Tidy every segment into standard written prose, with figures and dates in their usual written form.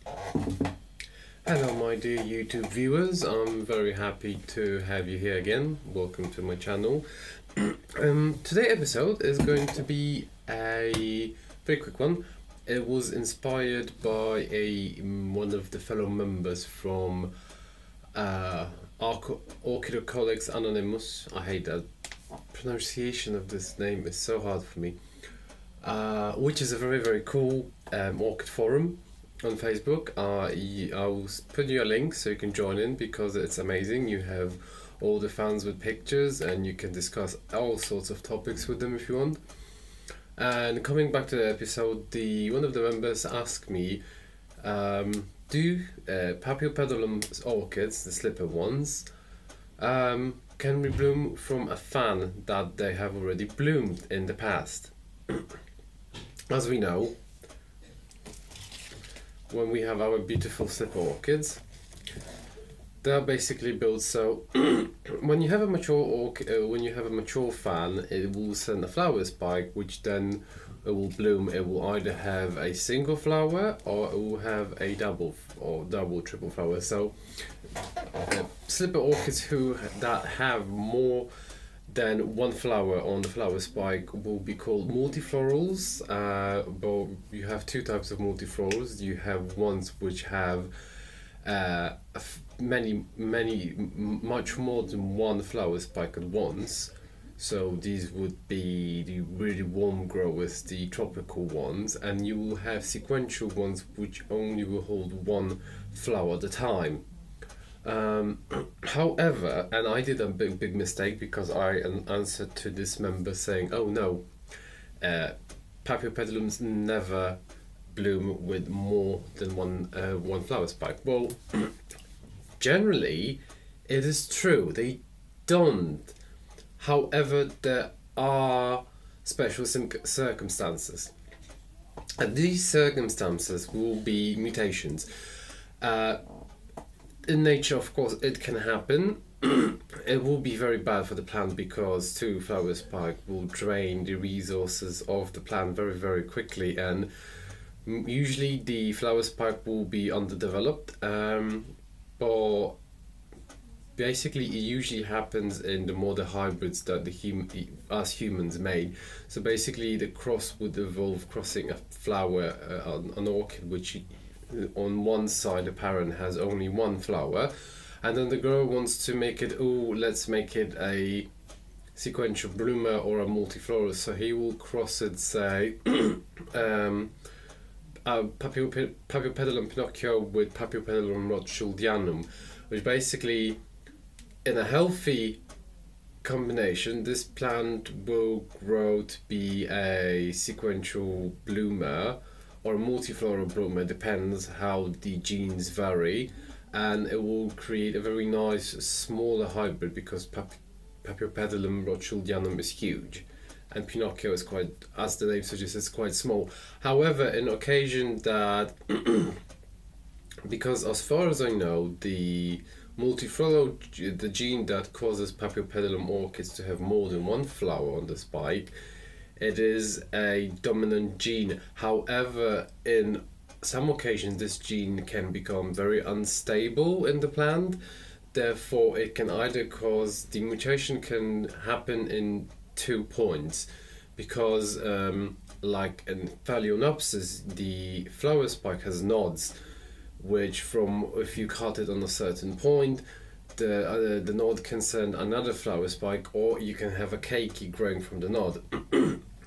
Hello my dear YouTube viewers, I'm very happy to have you here again. Welcome to my channel. Today's episode is going to be a very quick one. It was inspired by one of the fellow members from Orchid Colleagues Anonymous. I hate that pronunciation of this name, it's so hard for me. Which is a very cool orchid forum on Facebook. I will put you a link so you can join in because it's amazing. You have all the fans with pictures and you can discuss all sorts of topics with them if you want. And coming back to the episode, one of the members asked me, do Paphiopedilum orchids, the slipper ones, can rebloom from a fan that they have already bloomed in the past? As we know, when we have our beautiful slipper orchids, they are basically built so when you have a mature fan, it will send a flower spike, which then it will bloom. It will either have a single flower or it will have a double triple flower. So slipper orchids that have more than one flower on the flower spike will be called multiflorals. But you have two types of multiflorals. You have ones which have much more than one flower spike at once. So these would be the really warm growers, the tropical ones, and you will have sequential ones which only will hold one flower at a time. However, and I did a big mistake because I answered to this member saying, oh no, Paphiopedilums never bloom with more than one flower spike. Well, generally it is true, they don't. However, there are special circumstances, and these circumstances will be mutations. In nature, of course, it can happen. It will be very bad for the plant because two flower spike will drain the resources of the plant very quickly, and usually the flower spike will be underdeveloped. But basically, it usually happens in the modern hybrids that us humans made. So basically, the cross would involve crossing a flower, an orchid, which on one side the parent has only one flower, and then the grower wants to make it, let's make it a sequential bloomer or a multiflora, so he will cross it, say Paphiopedilum Pinocchio with Paphiopedilum Rothschildianum, which basically, in a healthy combination, this plant will grow to be a sequential bloomer or a multifloral bloomer, depends how the genes vary, and it will create a very nice smaller hybrid because Paphiopedilum Rothschildianum is huge and Pinocchio is quite, as the name suggests, is quite small. However, in occasion that because as far as I know, the multifloral, the gene that causes Paphiopedilum orchids to have more than one flower on the spike, it is a dominant gene. However, in some occasions this gene can become very unstable in the plant. Therefore, it can either cause, the mutation can happen in 2 points, because like in Phalaenopsis, the flower spike has nodes, which if you cut it on a certain point, the node can send another flower spike, or you can have a keiki growing from the node.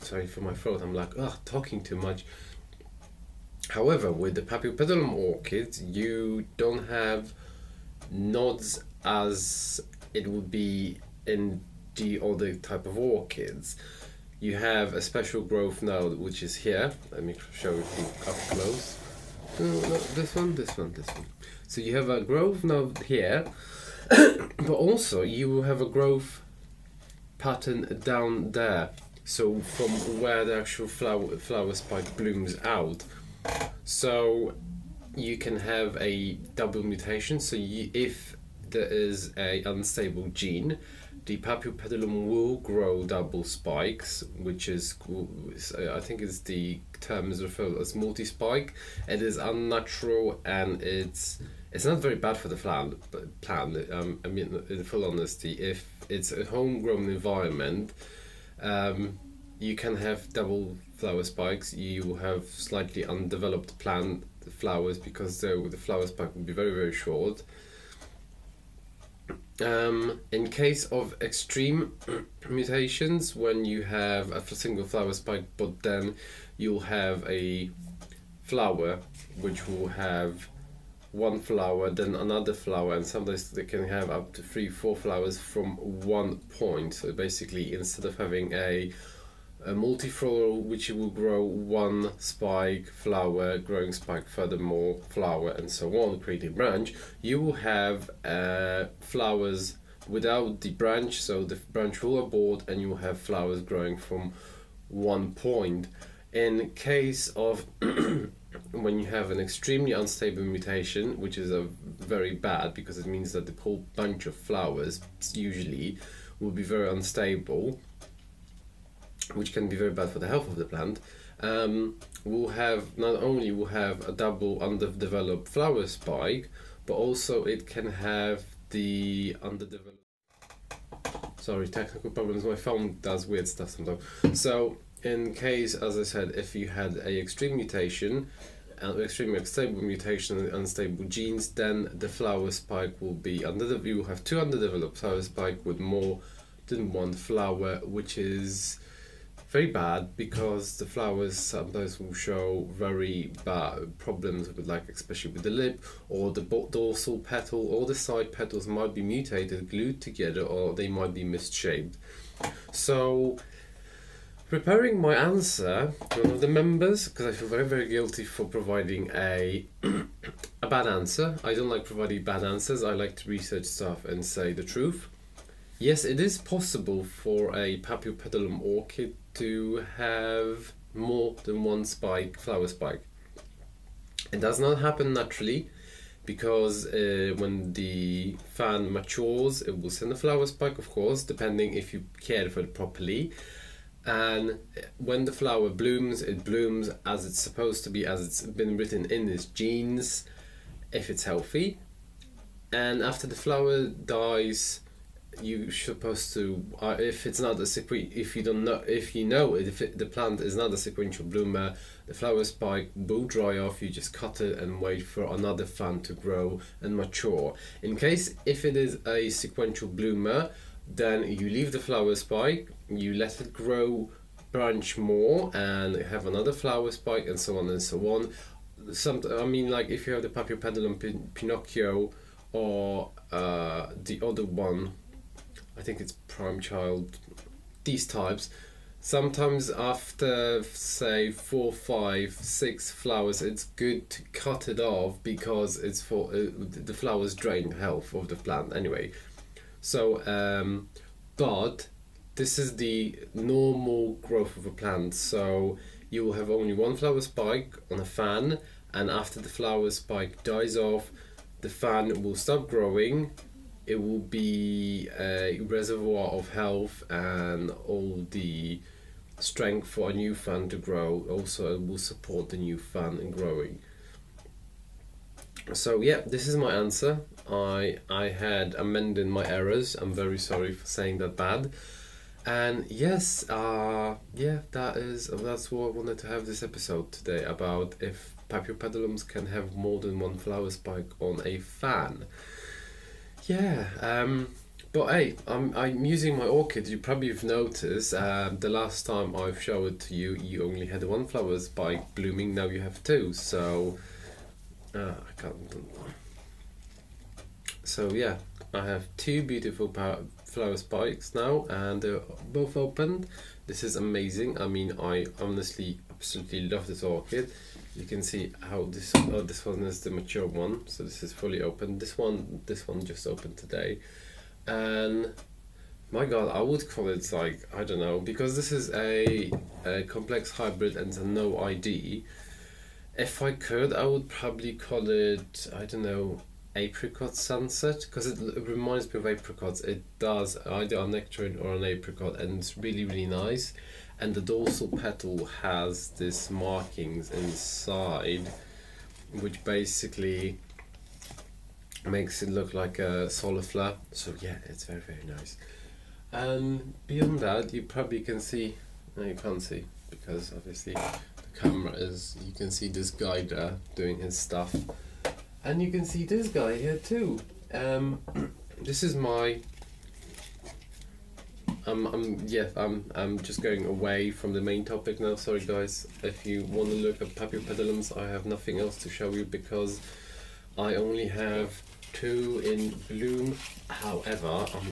Sorry for my throat, I'm like, talking too much. However, with the Paphiopedilum orchids, you don't have nodes as it would be in the other type of orchids. You have a special growth node, which is here. Let me show you up close. No, this one. So you have a growth node here, but also you will have a growth pattern down there. So from where the actual flower spike blooms out. So you can have a double mutation. So if there is a unstable gene, the Paphiopedilum will grow double spikes, which is, I think it's the term is referred as multi-spike. It is unnatural and it's not very bad for the plant. I mean, in full honesty, if it's a homegrown environment, you can have double flower spikes. You will have slightly undeveloped plant flowers because the flower spike will be very, very short. In case of extreme mutations, when you have a single flower spike, but then you'll have a flower which will have one flower, then another flower, and sometimes they can have up to 3-4 flowers from one point. So basically, instead of having a multifloral which will grow one spike, flower, growing spike, furthermore flower, and so on, creating a branch, you will have flowers without the branch, so the branch will abort and you will have flowers growing from one point. In case of when you have an extremely unstable mutation, which is a very bad, because it means that the whole bunch of flowers usually will be very unstable, which can be very bad for the health of the plant. We'll have not only will have a double underdeveloped flower spike, but also it can have the underdeveloped. Sorry, technical problems. My phone does weird stuff sometimes. So, in case, as I said, if you had a extreme mutation, an extremely unstable mutation and unstable genes, then the flower spike will be you will have 2 underdeveloped flower spike with more than 1 flower, which is very bad because the flowers sometimes will show very bad problems with, like, especially with the lip, or the dorsal petal, or the side petals might be mutated, glued together, or they might be misshaped. So, preparing my answer, one of the members, because I feel very, very guilty for providing a bad answer. I don't like providing bad answers. I like to research stuff and say the truth. Yes, it is possible for a Paphiopedilum orchid to have more than 1 spike, flower spike. It does not happen naturally, because when the fan matures, it will send a flower spike, of course, depending if you care for it properly. And when the flower blooms, it blooms as it's supposed to be, as it's been written in its genes, if it's healthy. And after the flower dies, you're supposed to, if it's not a if you don't know, if you know it, if the plant is not a sequential bloomer, the flower spike will dry off. You just cut it and wait for another fan to grow and mature. In case if it is a sequential bloomer, then you leave the flower spike, you let it grow, branch more, and have another flower spike, and so on and so on. I mean, like if you have the Paphiopedilum Pinocchio, or the other one, I think it's Prime Child, these types, sometimes after, say, 4, 5, 6 flowers, it's good to cut it off, because it's for the flowers drain health of the plant anyway. So, but this is the normal growth of a plant. So you will have only 1 flower spike on a fan, and after the flower spike dies off, the fan will stop growing. It will be a reservoir of health and all the strength for a new fan to grow. Also, it will support the new fan in growing. So yeah, this is my answer. I had amended my errors. I'm very sorry for saying that bad. And yes, yeah, that's what I wanted to have this episode today about, if Paphiopedilums can have more than 1 flower spike on a fan. Yeah, but hey, I'm using my orchid. You probably have noticed the last time I've showed it to you, you only had 1 flower spike blooming. Now you have 2. So I can't. So yeah, I have 2 beautiful flower spikes now, and they're both opened. This is amazing. I mean, I honestly absolutely love this orchid. You can see how this one is the mature one, so this is fully open. This one just opened today, and my god, I would call it, like, I don't know, because this is a complex hybrid and a no ID. If I could, I would probably call it, I don't know, apricot sunset, because it reminds me of apricots. It does, either a nectarine or an apricot, and it's really, really nice. And the dorsal petal has this markings inside, which basically makes it look like a solar flare. So yeah, it's very, very nice. And beyond that, you probably can see, no, you can't see because obviously the camera is, you can see this guy there doing his stuff, and you can see this guy here too. This is my I'm just going away from the main topic now. Sorry guys, if you want to look at Paphiopedilums, I have nothing else to show you because I only have 2 in bloom. However, I'm